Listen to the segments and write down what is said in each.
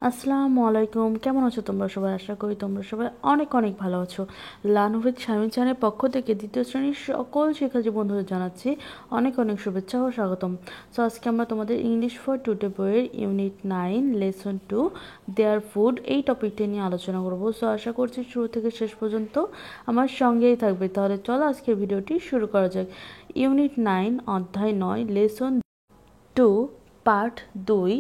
আসসালামু আলাইকুম, কেমন আছো তোমরা সবাই? আশা করি তোমরা সবাই অনেক অনেক ভালো আছো। লার্ন উইথ শামিম চ্যানেলের পক্ষ থেকে দ্বিতীয় শ্রেণীর সকল শিক্ষার্থী বন্ধুদের জানাচ্ছি অনেক অনেক শুভেচ্ছা ও স্বাগতম। সো আজকে আমরা তোমাদের ইংলিশ ফর টুডে বইয়ের ইউনিট 9 লেসন 2 দেয়ার ফুড এই টপিকটা নিয়ে আলোচনা করবো। সো আশা করছি শুরু থেকে শেষ পর্যন্ত আমার সঙ্গেই থাকবে। তাহলে চলো আজকের ভিডিওটি শুরু করা যাক। ইউনিট 9 অধ্যায় 9 লেসন 2 পার্ট 2।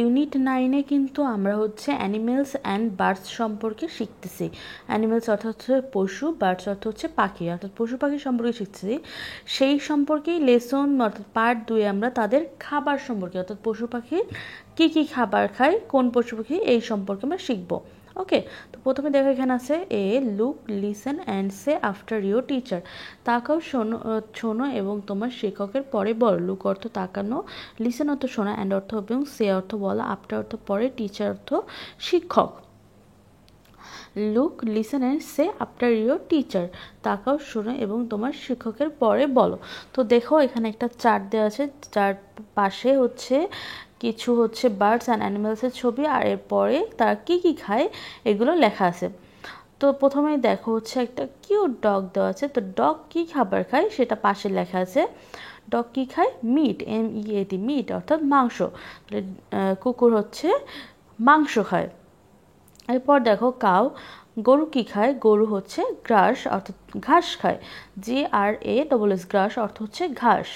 ইউনিট 9-এ কিন্তু আমরা হচ্ছে অ্যানিমেলস অ্যান্ড বার্ডস সম্পর্কে শিখতেছি। অ্যানিমেলস অর্থাৎ হচ্ছে পশু, বার্ডস অর্থ হচ্ছে পাখি, অর্থাৎ পশু পাখি সম্পর্কে শিখতেছি। সেই সম্পর্কেই লেসন অর্থাৎ পার্ট 2-এ আমরা তাদের খাবার সম্পর্কে অর্থাৎ পশু পাখি কী কী খাবার খায়, কোন পশু পাখি এই সম্পর্কে আমরা শিখবো। ওকে, তো প্রথমে দেখো এখানে আছে look listen and say after your teacher. তাকাও, শোনো শোনো এবং তোমার শিক্ষকের পরে বল। লুক অর্থ তাকানো, লিসেন অর্থ শোনা, অ্যান্ড অর্থ এবং সে অর্থ বলা, আফটার অর্থ পরে, টিচার অর্থ শিক্ষক। Look listen and say after your teacher. তাকাও, শোনো এবং তোমার শিক্ষকের পরে বলো। তো দেখো এখানে একটা চার্ট দেওয়া আছে, যার পাশে হচ্ছে কিছু হচ্ছে বার্ডস অ্যান্ড অ্যানিমেলসের ছবি, আর এরপরে তারা কী কী খায় এগুলো লেখা আছে। তো প্রথমেই দেখো হচ্ছে একটা কিউট ডগ দেওয়া আছে। তো ডগ কী খাবার খায় সেটা পাশে লেখা আছে। ডগ কী খায়? মিট, MEAT, মিট অর্থাৎ মাংস। কুকুর হচ্ছে মাংস খায়। এরপর দেখো কাউ, গরু কী খায়? গরু হচ্ছে গ্রাস অর্থাৎ ঘাস খায়। GRASS, গ্রাস অর্থ হচ্ছে ঘাস।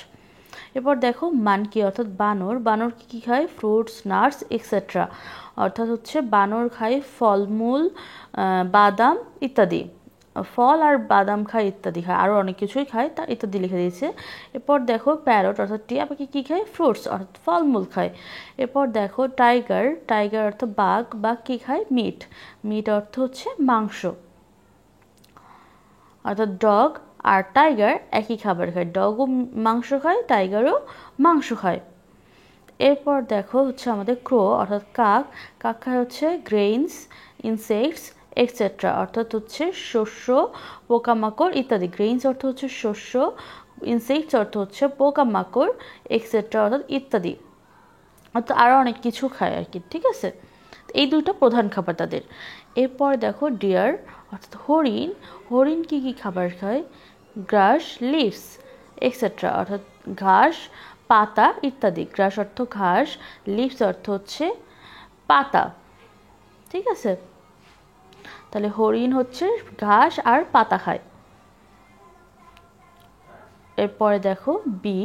এরপর দেখো মানকি অর্থাৎ বানর, বানর কী খায়? ফ্রুটস, নাটস এক্সেট্রা, অর্থাৎ হচ্ছে বানর খায় ফলমূল, বাদাম ইত্যাদি। ফল আর বাদাম খায় ইত্যাদি, খায় আরও অনেক কিছুই খায়, তা ইত্যাদি লিখে দিয়েছে। এরপর দেখো প্যারট অর্থাৎ টিয়া পাখি কী খায়? ফ্রুটস অর্থাৎ ফলমূল খায়। এরপর দেখো টাইগার, টাইগার অর্থ বাঘ, বাঘ কী খায়? মিট, মিট অর্থ হচ্ছে মাংস। অর্থাৎ ডগ আর টাইগার একই খাবার খায়, ডগও মাংস খায়, টাইগারও মাংস খায়। এরপর দেখো হচ্ছে আমাদের ক্রো অর্থাৎ কাক, কাক খায় হচ্ছে গ্রেইনস, ইনসেক্টস এক্সেট্রা, অর্থাৎ হচ্ছে শস্য, পোকামাকড় ইত্যাদি। গ্রেইনস অর্থ হচ্ছে শস্য, ইনসেক্টস অর্থ হচ্ছে পোকামাকড়, এক্সেট্রা অর্থাৎ ইত্যাদি, অর্থাৎ আরও অনেক কিছু খায় আর কি। ঠিক আছে, এই দুইটা প্রধান খাবার তাদের। এরপর দেখো ডিয়ার অর্থাৎ হরিণ, হরিণ কী কী খাবার খায়? গ্রাস, লিভস এক্সেট্রা, অর্থাৎ ঘাস, পাতা ইত্যাদি। গ্রাস অর্থ ঘাস, লিভস অর্থ হচ্ছে পাতা। ঠিক আছে, তাহলে হরিণ হচ্ছে ঘাস আর পাতা খায়। এরপরে দেখো বি,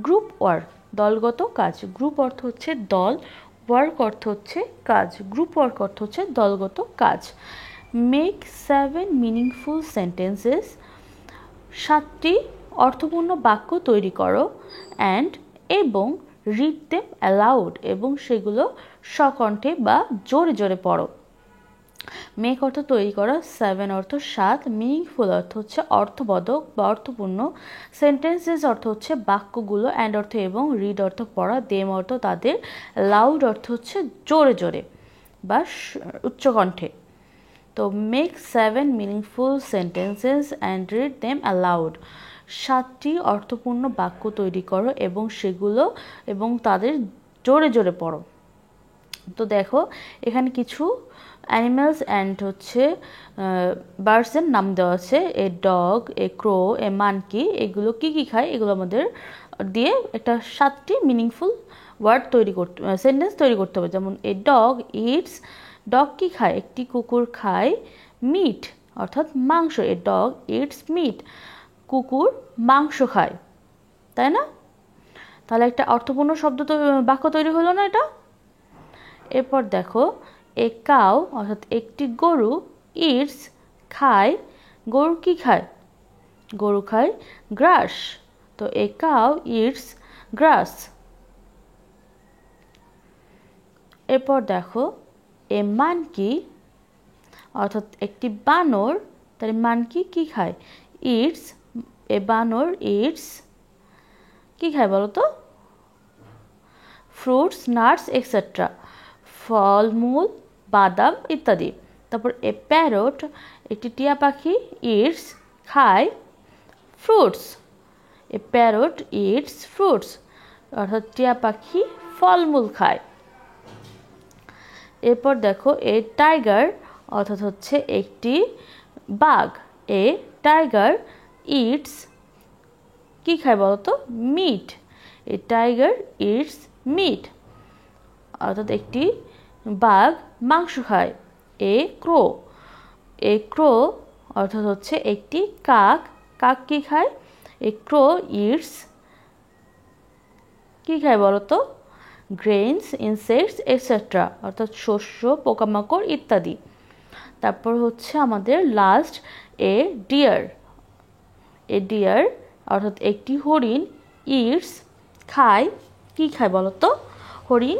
গ্রুপ ওয়ার্ক, দলগত কাজ। গ্রুপ অর্থ হচ্ছে দল, ওয়ার্ক অর্থ হচ্ছে কাজ। গ্রুপ ওয়ার্ক অর্থ হচ্ছে দলগত কাজ। মেক 7 মিনিংফুল সেন্টেন্সেস, 7টি অর্থপূর্ণ বাক্য তৈরি করো, অ্যান্ড এবং রিড দেম অ্যালাউড, এবং সেগুলো স্বকণ্ঠে বা জোরে জোরে পড়ো। মেক অর্থ তৈরি করা, 7 অর্থ 7, মিনিংফুল অর্থ হচ্ছে অর্থবোধক বা অর্থপূর্ণ, সেন্টেন্সেস অর্থ হচ্ছে বাক্যগুলো, অ্যান্ড অর্থ এবং, রিড অর্থ পড়া, দেম অর্থ তাদের, লাউড অর্থ হচ্ছে জোরে জোরে বা উচ্চকণ্ঠে। তো make 7 meaningful sentences and read them aloud, 7টি অর্থপূর্ণ বাক্য তৈরি করো এবং সেগুলো এবং তাদের জোরে জোরে পড়ো। তো দেখো এখানে কিছু অ্যানিমেলস অ্যান্ড হচ্ছে বার্ডসের নাম দেওয়া আছে। A dog, A crow, A monkey, এগুলো কী কী খায় এগুলো আমাদের দিয়ে একটা 7টি মিনিংফুল ওয়ার্ড তৈরি করতে, সেন্টেন্স তৈরি করতে হবে। যেমন এ ডগ ইটস, ডগ কী খায়? একটি কুকুর খায় মিট অর্থাৎ মাংস। এ ডগ ইটস মিট, কুকুর মাংস খায়, তাই না? তাহলে একটা অর্থপূর্ণ শব্দ তো বাক্য তৈরি হলো না এটা? এরপর দেখো এ কাউ অর্থাৎ একটি গরু, ইটস খায়, গরু কি খায়? গরু খায় গ্রাস, তো এ কাউ ইটস গ্রাস। এরপর দেখো এ মানকি অর্থাৎ একটি বানর, তাহলে মানকি কি খায়? ইটস, এ বানর ইটস কি খায় বলো তো? ফ্রুটস, নাটস এক্সেট্রা, ফলমূল, বাদাম ইত্যাদি। তারপর এ প্যারট একটি টিয়া পাখি, ইটস খায় fruits, A parrot it's fruits, অর্থাৎ টিয়া পাখি ফলমূল খায়। এরপর দেখো এ টাইগার অর্থাৎ হচ্ছে একটি বাঘ। এ টাইগার ইটস কি খায় বলতো? Meat. A tiger eats meat অর্থাৎ একটি বাঘ মাংস খায়। এ ক্রো। এ ক্রো অর্থাৎ হচ্ছে একটি কাক। কাক কি খায়? এ ক্রো ইটস কি খায় বলতো? গ্রেইনস, ইনসেক্টস এটসেট্রা অর্থাৎ শস্য, পোকামাকড় ইত্যাদি। তারপর হচ্ছে আমাদের last a deer. A deer অর্থাৎ একটি হরিণ ইটস খায় কি খায় বলতো? হরিণ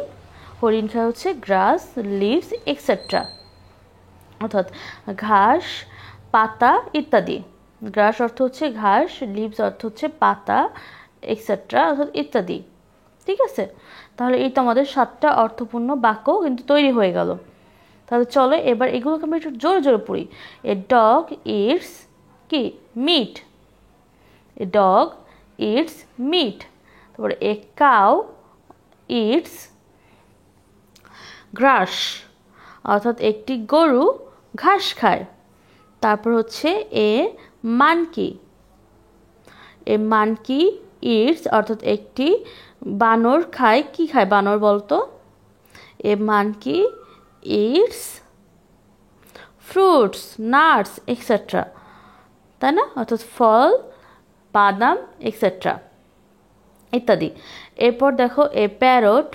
হরিণ খায় হচ্ছে গ্রাস, লিভস এটসেট্রা অর্থাৎ ঘাস, পাতা ইত্যাদি। গ্রাস অর্থ হচ্ছে ঘাস, লিভস অর্থ হচ্ছে পাতা, এটসেট্রা অর্থাৎ ইত্যাদি। ঠিক আছে, তাহলে এই তো আমাদের 7টা অর্থপূর্ণ বাক্য কিন্তু তৈরি হয়ে গেল। তাহলে চলো এবার এগুলোকে আমরা একটু জোরে জোরে পড়ি। এ ডগ ইটস কি? Meat. A dog eats meat. তারপরে এ কাউ ইটস গ্রাস অর্থাৎ একটি গরু ঘাস খায়। তারপর হচ্ছে এ মানকি। এ মানকি ইটস অর্থাৎ একটি বানর খায় কি খায় বানর বলতো? এ monkey it's fruits, nuts etcetera, তাই না? অর্থাৎ ফল, বাদাম এটসেট্রা ইত্যাদি। এরপর দেখো এ প্যারট।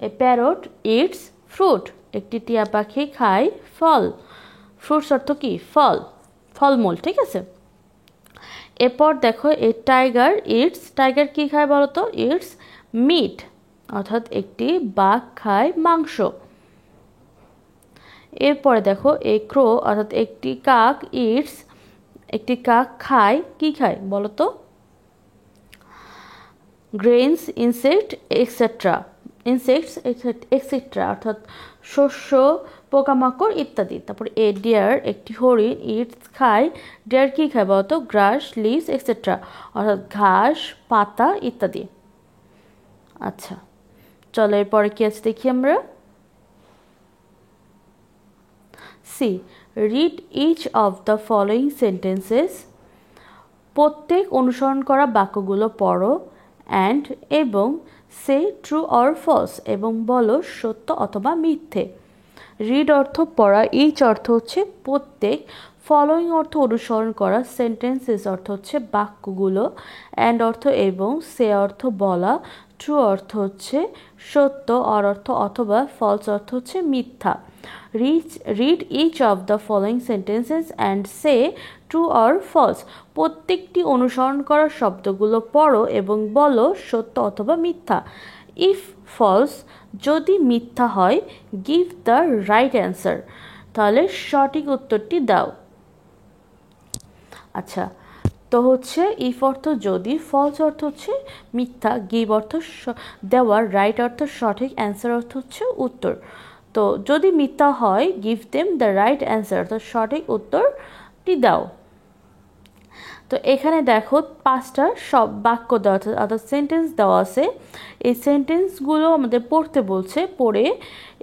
এ প্যারট ইটস ফ্রুট। একটি টিয়া পাখি খায় ফল। ফ্রুটস অর্থ কি? ফল, ফলমূল। ঠিক আছে, এরপর দেখো এ টাইগার ইটস। টাইগার কি খায় বলতো? ইটস মিট অর্থাৎ একটি বাঘ খায় মাংস। এরপরে দেখো এ ক্রো অর্থাৎ একটি কাক ইটস একটি কাক খায় কি খায় বলতো? Grains, insect etcetera, insects etcetera অর্থাৎ শস্য, পোকামাকড় ইত্যাদি। তারপর এ ডিয়ার একটি হরিণ ইটস খায়। ডিয়ার কি খায় বলতো? গ্রাস, লিভস এটসেট্রা অর্থাৎ ঘাস, পাতা ইত্যাদি। আচ্ছা, চলো এরপরে কি আছে দেখি আমরা। C read each of the following sentences. প্রত্যেক অনুসরণ করা বাক্যগুলো পড়ো অ্যান্ড এবং সে ট্রু অর ফলস এবং বলো সত্য অথবা মিথ্যে। রিড অর্থ পড়া, ইচ অর্থ হচ্ছে প্রত্যেক, ফলোয়িং অর্থ অনুসরণ করা, সেন্টেন্সেস অর্থ হচ্ছে বাক্যগুলো, অ্যান্ড অর্থ এবং, সে অর্থ বলা, ট্রু অর্থ হচ্ছে সত্য, অর অর্থ অথবা, ফলস অর্থ হচ্ছে মিথ্যা। Read each of the following sentences and say true or false. প্রত্যেকটি অনুসরণ করা শব্দগুলো পড়ো এবং বলো সত্য অথবা মিথ্যা। ইফ ফলস যদি মিথ্যা হয়, গিভ দ্য রাইট অ্যান্সার তাহলে সঠিক উত্তরটি দাও। আচ্ছা, তো হচ্ছে ইফ অর্থ যদি, ফলস অর্থ হচ্ছে মিথ্যা, গিভ অর্থ দেওয়ার, রাইট অর্থ সঠিক, অ্যান্সার অর্থ হচ্ছে উত্তর। তো যদি মিথ্যা হয়, give them the right answer অর্থাৎ সঠিক উত্তরটি দাও। তো এখানে দেখো 5টা সব বাক্য দেওয়া আছে অর্থাৎ সেন্টেন্স দেওয়া আছে। এই সেন্টেন্সগুলো আমাদের পড়তে বলছে, পড়ে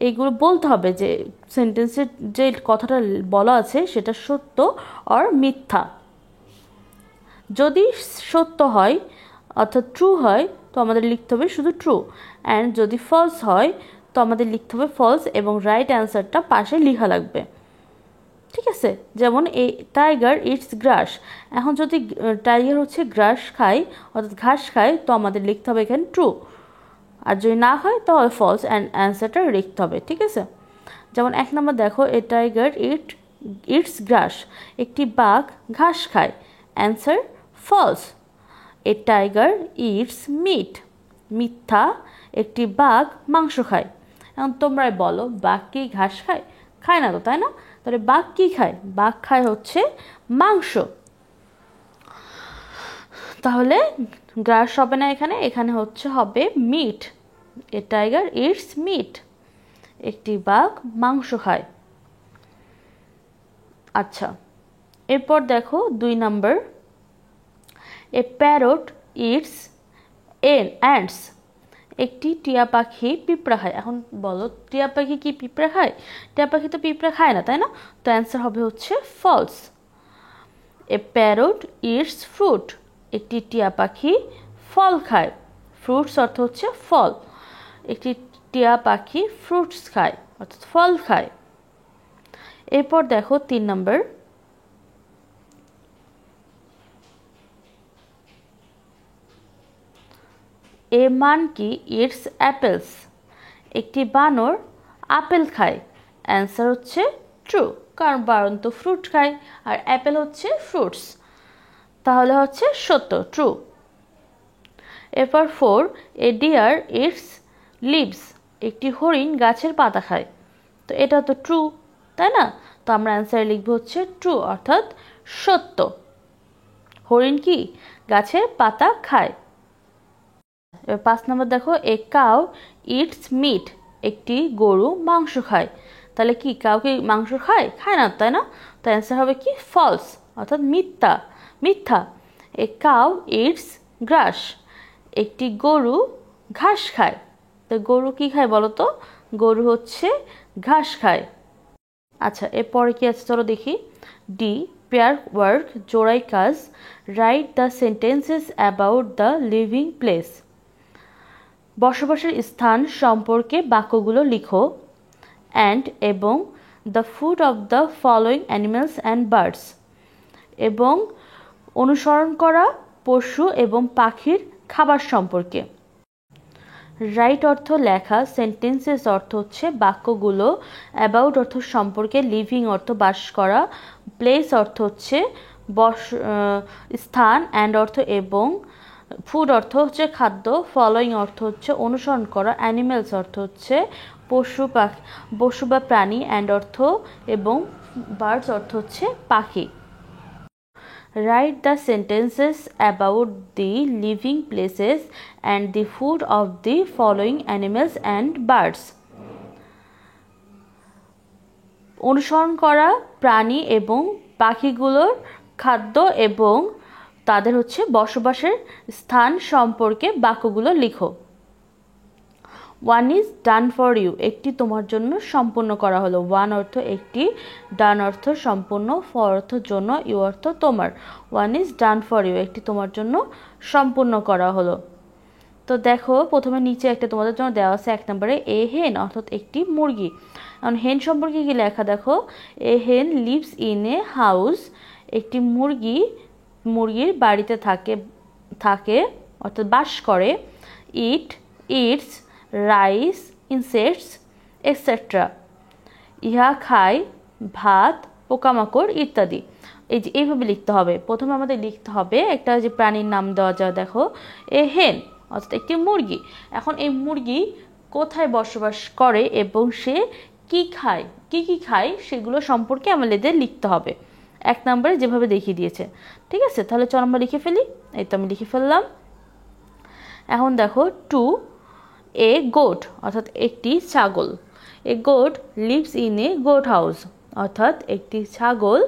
এইগুলো বলতে হবে যে সেন্টেন্সের যে কথাটা বলা আছে সেটা সত্য আর মিথ্যা। যদি সত্য হয় অর্থাৎ ট্রু হয় তো আমাদের লিখতে হবে শুধু ট্রু, অ্যান্ড যদি ফলস হয় তো আমাদের লিখতে হবে ফলস এবং রাইট অ্যান্সারটা পাশে লেখা লাগবে। ঠিক আছে, যেমন এই টাইগার ইটস গ্রাস। এখন যদি টাইগার হচ্ছে গ্রাস খায় অর্থাৎ ঘাস খায় তো আমাদের লিখতে হবে এখানে ট্রু, আর যদি না হয় তাহলে ফলস, অ্যান্ড অ্যান্সারটা লিখতে হবে। ঠিক আছে, যেমন 1 নম্বর দেখো এ টাইগার ইটস গ্রাস। একটি বাঘ ঘাস খায়। Answer false. A tiger eats meat. মিথ্যা, একটি বাঘ মাংস খায়। এখন তোমরাই বলো বাঘ কি ঘাস খায়? খায় না তো, তাই না? তাহলে বাঘ কি খায়? বাঘ খায় হচ্ছে মাংস। তাহলে গ্রাস হবে না এখানে, এখানে হচ্ছে হবে meat. A tiger eats meat. একটি বাঘ মাংস খায়। আচ্ছা, এরপর দেখো 2 নম্বর এ প্যারট ইটস অ্যান্টস। একটি টিয়া পাখি পিঁপড়া খায়। এখন বলো টিয়া পাখি কি পিঁপড়া খায়? টিয়া পাখি তো পিঁপড়া খায় না, তাই না? তো অ্যান্সার হবে হচ্ছে false. A parrot eats fruit, একটি টিয়া পাখি ফল খায়। ফ্রুটস অর্থ হচ্ছে ফল, একটি টিয়া পাখি ফ্রুটস খায় অর্থাৎ ফল খায়। এরপর দেখো 3 নম্বর, এ মানকি ইটস অ্যাপেলস, একটি বানর আপেল খায়। অ্যান্সার হচ্ছে ট্রু, কারণ বানর তো ফ্রুট খায় আর অ্যাপেল হচ্ছে ফ্রুটস, তাহলে হচ্ছে সত্য, ট্রু। এরপর 4, এ ডিয়ার ইটস লিভস, একটি হরিণ গাছের পাতা খায়। তো এটা তো ট্রু, তাই না? তো আমরা অ্যান্সার লিখবো হচ্ছে ট্রু অর্থাৎ সত্য। হরিণ কি গাছের পাতা খায়। এবার 5 নম্বর দেখো, এ কাউ ইটস মিট, একটি গরু মাংস খায়। তাহলে কি কাউ কি মাংস খায়? খায় না, তাই না? তো অ্যান্সার হবে কি ফলস অর্থাৎ মিথ্যা, মিথ্যা। এ কাউ ইটস গ্রাস, একটি গরু ঘাস খায়। তো গরু কি খায় বলো তো? গরু হচ্ছে ঘাস খায়। আচ্ছা, এরপরে কি আছে চলো দেখি। ডি, পেয়ার ওয়ার্ক, জোড়াই কাজ। Write the sentences about the living place, বসবাসের স্থান সম্পর্কে বাক্যগুলো লিখো। অ্যান্ড এবং the food of the following animals and birds, এবং অনুসরণ করা পশু এবং পাখির খাবার সম্পর্কে। রাইট অর্থ লেখা, সেন্টেন্সেস অর্থ হচ্ছে বাক্যগুলো, অ্যাবাউট অর্থ সম্পর্কে, লিভিং অর্থ বাস করা, প্লেস অর্থ হচ্ছে স্থান, অ্যান্ড অর্থ এবং, ফুড অর্থ হচ্ছে খাদ্য, ফলোয়িং অর্থ হচ্ছে অনুসরণ করা, অ্যানিমেলস অর্থ হচ্ছে পশু বা প্রাণী, অ্যান্ড অর্থ এবং, বার্ডস অর্থ হচ্ছে পাখি। Write the sentences about the living places and the food of the following animals and birds. অনুসরণ করা প্রাণী এবং পাখিগুলোর খাদ্য এবং তাদের হচ্ছে বসবাসের স্থান সম্পর্কে বাক্যগুলো লিখো। 1 is done for you, একটি তোমার জন্য সম্পূর্ণ করা হলো। 1 অর্থ একটি, ডান অর্থ সম্পূর্ণ, ফর অর্থ জন্য, ইউ অর্থ তোমার। 1 is done for you, একটি তোমার জন্য সম্পূর্ণ করা হলো। তো দেখো প্রথমে নিচে একটা তোমাদের জন্য দেওয়া আছে 1 নম্বরে, এ হেন অর্থাৎ একটি মুরগি। এখন হেন সম্পর্কে কি লেখা দেখো, এ হেন লিভস ইন এ হাউস, একটি মুরগির বাড়িতে থাকে অর্থাৎ বাস করে। ইটস রাইস, ইনসেক্টস এক্সেট্রা, ইহা খায় ভাত, পোকামাকড় ইত্যাদি। এই যে এইভাবে লিখতে হবে। প্রথমে আমাদের লিখতে হবে একটা যে প্রাণীর নাম দেওয়া যায়, দেখো এ হেন অর্থাৎ একটি মুরগি। এখন এই মুরগি কোথায় বসবাস করে এবং সে কি খায় সেগুলো সম্পর্কে আমাদের লিখতে হবে 1 নম্বরে যেভাবে দেখিয়ে দিয়েছে। ঠিক আছে, তাহলে চল আমরা লিখে ফেলি। এই তো আমি লিখে ফেললাম। এখন দেখো 2, এ গোট অর্থাৎ একটি ছাগল। এ goat leaves in A goat house, অর্থাৎ একটি ছাগল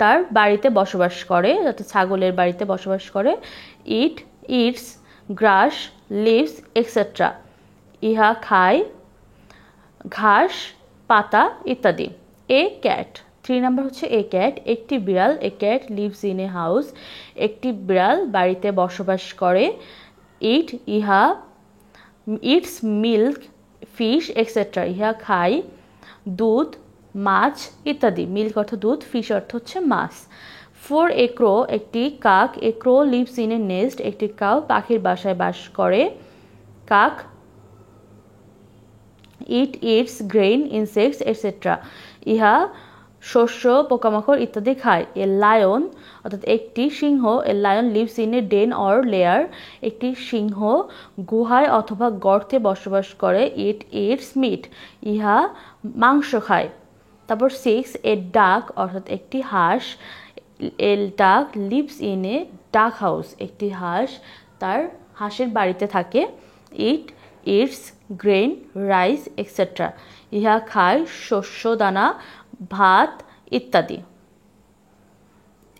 তার বাড়িতে বসবাস করে, অর্থাৎ ছাগলের বাড়িতে বসবাস করে। ইটস গ্রাস, লিভস এক্সেট্রা, ইহা খায় ঘাস, পাতা ইত্যাদি। এ ক্যাট, 3 নম্বর হচ্ছে এ ক্যাট, একটি বিড়াল। এ cat leaves in a house, একটি বিড়াল বাড়িতে বসবাস করে। ইটস মিল্ক, ফিশ এক্সেট্রা, ইহা খায় দুধ, মাছ ইত্যাদি। মিল্ক অর্থ দুধ, ফিশ অর্থ হচ্ছে মাছ। 4, এ ক্রো, একটি কাক। এ ক্রো লিভস ইন এ নেস্ট, একটি কাক পাখির বাসায় বাস করে। কাক ইটস গ্রেইন, ইনসেক্টস এটসেট্রা, ইহা শস্য, পোকামাকড় ইত্যাদি খায়। এ লায়ন অর্থাৎ একটি সিংহ। A lion lives in a den or lair, একটি সিংহ গুহায় অথবা গর্তে বসবাস করে। ইটস মিট, ইহা মাংস খায়। তারপর 6, এ ডাক অর্থাৎ একটি হাঁস। এ ডাক লিভস ইন এ ডাক হাউস, একটি হাঁস তার হাঁসের বাড়িতে থাকে। ইটস গ্রেন, রাইস এক্সেট্রা, ইহা খায় শস্য দানা, ভাত ইত্যাদি।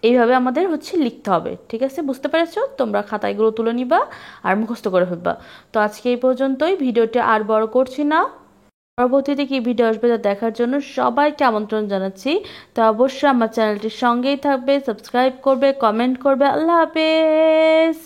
এইভাবে আমাদের লিখতে হবে। ঠিক আছে, বুঝতে পেরেছো? তোমরা খাতায়গুলো তুলে নিবা আর মুখস্থ করে ফেলবা। তো আজকে এই পর্যন্তই, ভিডিওটি আর বড় করছি না। পরবর্তীতে কি ভিডিও আসবে তা দেখার জন্য সবাইকে আমন্ত্রণ জানাচ্ছি। তো অবশ্যই আমার চ্যানেলটির সঙ্গেই থাকবে, সাবস্ক্রাইব করবে, কমেন্ট করবে। আল্লাহ হাফেজ।